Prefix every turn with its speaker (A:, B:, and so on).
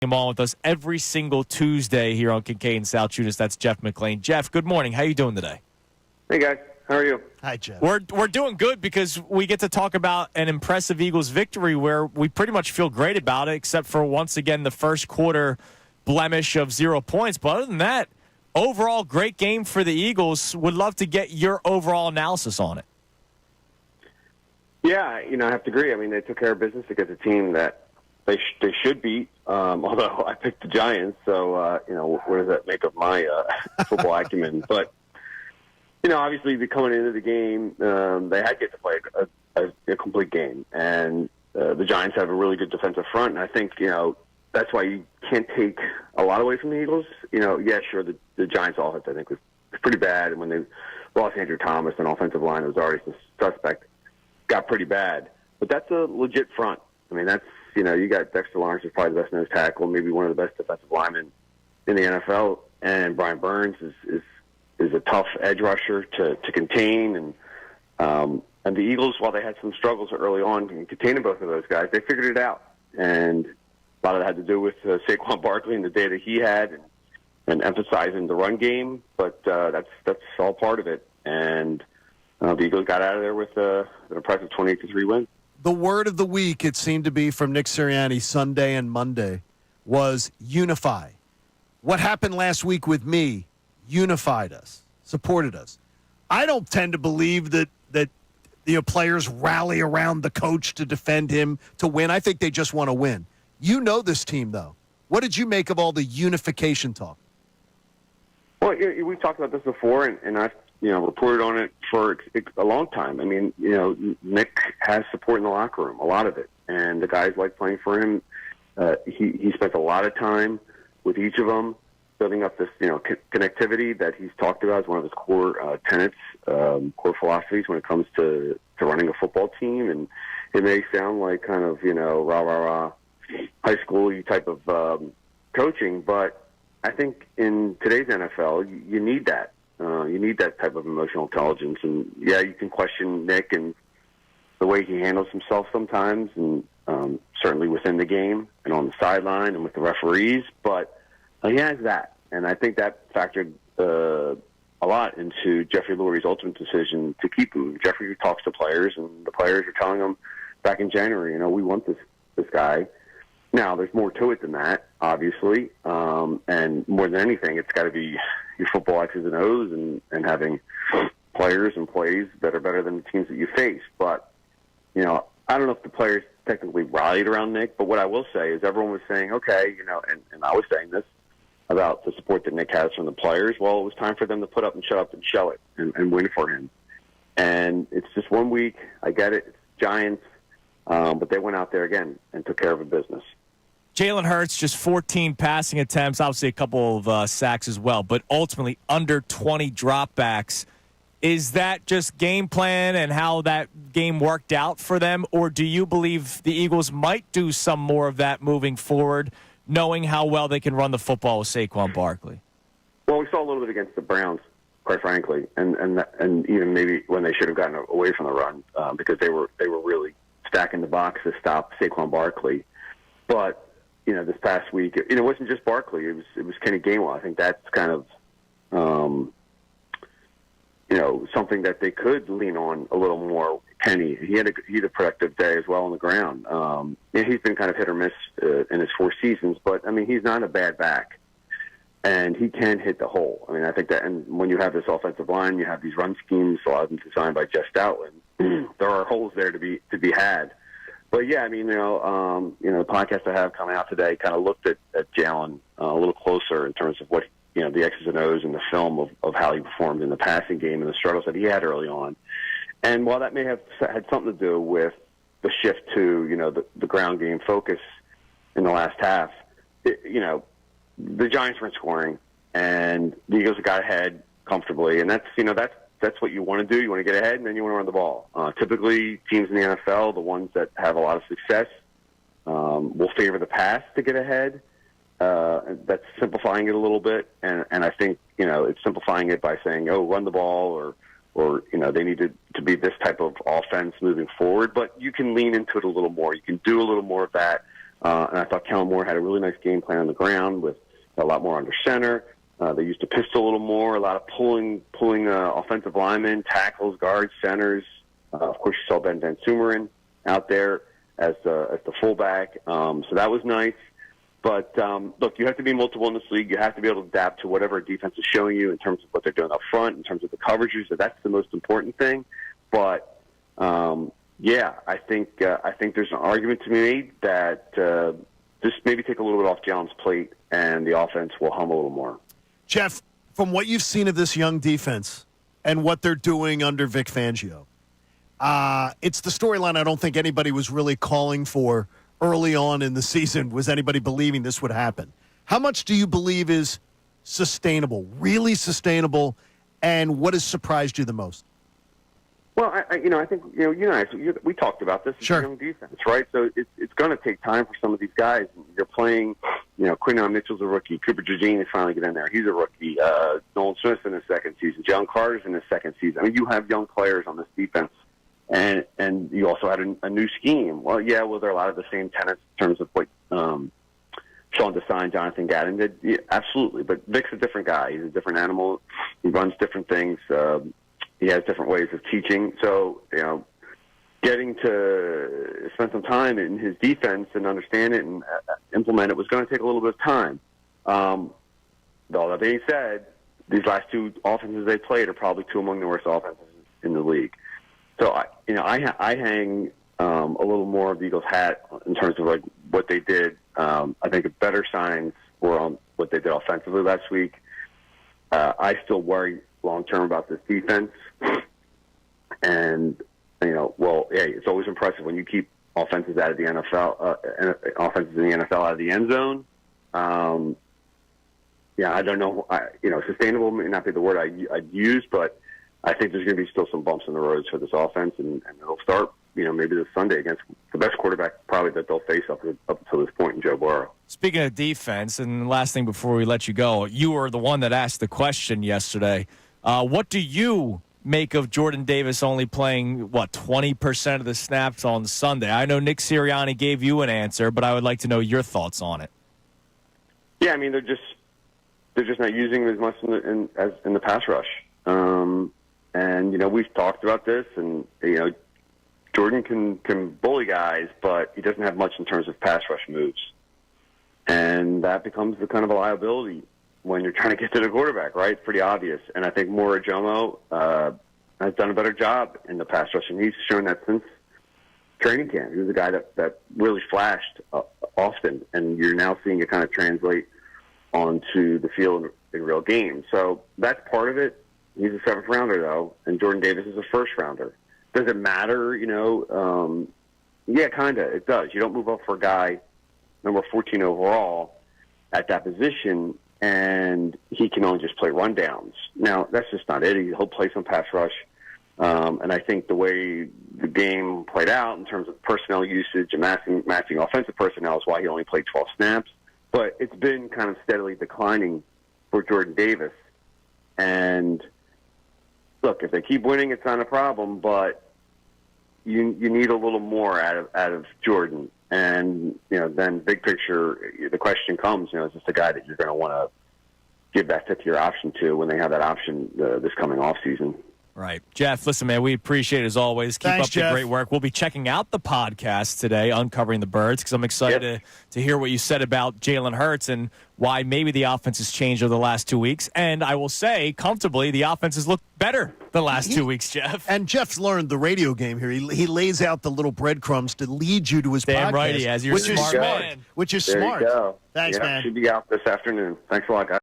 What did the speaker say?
A: him on with us every single Tuesday here on Kincade and Salciunas. That's Jeff McClain. Jeff, good morning. How you doing today?
B: Hey, guys. How are you?
C: Hi, Jeff.
A: We're doing good because we get to talk about an impressive Eagles victory where we pretty much feel great about it, except for, once again, the first quarter blemish of 0 points. But other than that, overall great game for the Eagles. Would love to get your overall analysis on it.
B: Yeah, I have to agree. I mean, they took care of business against a team that they should beat, although I picked the Giants. So, what does that make of my football acumen? But, obviously, coming into the game, they had to get to play a complete game. And the Giants have a really good defensive front. And I think, that's why you can't take a lot away from the Eagles. Yeah, sure, the Giants' offense, I think, was pretty bad. And when they lost Andrew Thomas, an offensive line that was already suspect, got pretty bad. But that's a legit front. I mean, that's, you got Dexter Lawrence, who's probably the best nose tackle, maybe one of the best defensive linemen in the NFL. And Brian Burns is a tough edge rusher to contain. And the Eagles, while they had some struggles early on in containing both of those guys, they figured it out. And a lot of that had to do with Saquon Barkley and the day that he had and emphasizing the run game. But that's all part of it. And the Eagles got out of there with an impressive 28-3 win.
C: The word of the week, it seemed to be from Nick Sirianni Sunday and Monday, was unify. What happened last week with me unified us, supported us. I don't tend to believe that players rally around the coach to defend him to win. I think they just want to win. You know this team, though. What did you make of all the unification talk?
B: Well, we've talked about this before, and I've reported on it for a long time. I mean, Nick has support in the locker room, a lot of it, and the guys like playing for him. He spent a lot of time with each of them, building up this, connectivity that he's talked about as one of his core tenets, core philosophies when it comes to running a football team. And it may sound like kind of, rah-rah-rah, high school-y type of coaching, but I think in today's NFL, you need that. You need that type of emotional intelligence. And, yeah, you can question Nick and the way he handles himself sometimes, and certainly within the game and on the sideline and with the referees, but he has that. And I think that factored a lot into Jeffrey Lurie's ultimate decision to keep him. Jeffrey talks to players, and the players are telling him back in January, we want this guy. Now, there's more to it than that, obviously, and more than anything, it's got to be your football X's and O's and having players and plays that are better than the teams that you face. But, I don't know if the players technically rallied around Nick, but what I will say is everyone was saying, okay, and I was saying this about the support that Nick has from the players. Well, it was time for them to put up and shut up and show it and win for him. And it's just 1 week. I get it. It's Giants. But they went out there again and took care of a business.
A: Jalen Hurts, just 14 passing attempts, obviously a couple of sacks as well, but ultimately under 20 dropbacks. Is that just game plan and how that game worked out for them, or do you believe the Eagles might do some more of that moving forward, knowing how well they can run the football with Saquon Barkley?
B: Well, we saw a little bit against the Browns, quite frankly, and even maybe when they should have gotten away from the run because they were really stacking the box to stop Saquon Barkley. But this past week, it wasn't just Barkley; it was Kenny Gainwell. I think that's kind of something that they could lean on a little more. Kenny, he had a productive day as well on the ground. He's been kind of hit or miss in his 4 seasons, but I mean he's not a bad back, and he can hit the hole. I mean I think that, and when you have this offensive line, you have these run schemes, a lot of them designed by Jeff Stoutland. There are holes there to be had. But yeah, I mean, the podcast I have coming out today kind of looked at Jalen a little closer in terms of what the X's and O's and the film of how he performed in the passing game and the struggles that he had early on. And while that may have had something to do with the shift to the ground game focus in the last half, the Giants weren't scoring, and the Eagles got ahead comfortably, and that's what you want to do. You want to get ahead, and then you want to run the ball. Typically, teams in the NFL, the ones that have a lot of success, will favor the pass to get ahead. That's simplifying it a little bit, and I think it's simplifying it by saying, run the ball, or they need to be this type of offense moving forward. But you can lean into it a little more. You can do a little more of that And I thought Kellen Moore had a really nice game plan on the ground with a lot more under center. They used the pistol a little more, a lot of pulling offensive linemen, tackles, guards, centers. Of course, you saw Ben Van Sumeren out there as the fullback. So that was nice. But, look, you have to be multiple in this league. You have to be able to adapt to whatever defense is showing you in terms of what they're doing up front, in terms of the coverages. So that's the most important thing. But, yeah, I think there's an argument to be made that just maybe take a little bit off Jalen's plate and the offense will hum a little more.
C: Jeff, from what you've seen of this young defense and what they're doing under Vic Fangio, it's the storyline I don't think anybody was really calling for early on in the season. Was anybody believing this would happen? How much do you believe is sustainable, really sustainable, and what has surprised you the most?
B: Well, I think, you and I, we talked about this. It's
C: Sure.
B: a young defense, right? So it's going to take time for some of these guys. They're playing, Quinton Mitchell's a rookie. Cooper DeJean is finally getting in there. He's a rookie. Nolan Smith's in his second season. Jalen Carter's in his second season. I mean, you have young players on this defense. And you also had a new scheme. Well, yeah, there are a lot of the same tenets in terms of what Sean Desai, Jonathan Gadden did. Yeah, absolutely. But Vic's a different guy. He's a different animal. He runs different things. He has different ways of teaching. So, getting to spend some time in his defense and understand it and implement it was going to take a little bit of time. All that being said, these last two offenses they played are probably two among the worst offenses in the league. So, I hang a little more of the Eagles' hat in terms of like what they did. I think the better signs were on what they did offensively last week. I still worry long-term about this defense. And, it's always impressive when you keep offenses out of the NFL, offenses in the NFL out of the end zone. I don't know. Sustainable may not be the word I'd use, but I think there's going to be still some bumps in the roads for this offense, and it'll start, maybe this Sunday against the best quarterback probably that they'll face up until this point in Joe Burrow.
A: Speaking of defense, and last thing before we let you go, you were the one that asked the question yesterday. What do you make of Jordan Davis only playing, 20% of the snaps on Sunday? I know Nick Sirianni gave you an answer, but I would like to know your thoughts on it.
B: Yeah, I mean, they're just not using him as much as in the pass rush. And, we've talked about this, and, Jordan can bully guys, but he doesn't have much in terms of pass rush moves. And that becomes the kind of a liability when you're trying to get to the quarterback, right? It's pretty obvious. And I think Mora Jomo has done a better job in the pass rush, and he's shown that since training camp. He was a guy that really flashed often, and you're now seeing it kind of translate onto the field in real games. So that's part of it. He's a seventh rounder, though, and Jordan Davis is a first rounder. Does it matter? Yeah, kind of. It does. You don't move up for a guy, number 14 overall, at that position, and he can only just play rundowns. Now, that's just not it. He'll play some pass rush. And I think the way the game played out in terms of personnel usage and matching offensive personnel is why he only played 12 snaps. But it's been kind of steadily declining for Jordan Davis. And look, if they keep winning, it's not a problem, but you need a little more out of Jordan. And, then big picture, the question comes, is this a guy that you're going to want to give that fifth-year option to when they have that option this coming off season?
A: Right. Jeff, listen, man, we appreciate it as always. Keep
C: Thanks,
A: up
C: Jeff.
A: the great work. We'll be checking out the podcast today, Uncovering the Birds, because I'm excited to hear what you said about Jalen Hurts and why maybe the offense has changed over the last 2 weeks. And I will say, comfortably, the offense has looked better the last 2 weeks, Jeff.
C: And Jeff's learned the radio game here. He lays out the little breadcrumbs to lead you to his
A: Damn
C: podcast.
A: right he has. You're
C: which
A: smart
C: is smart.
A: man.
C: Which is
B: There
C: smart.
B: you go.
C: Thanks, man.
B: Should be out this afternoon. Thanks a lot, guys.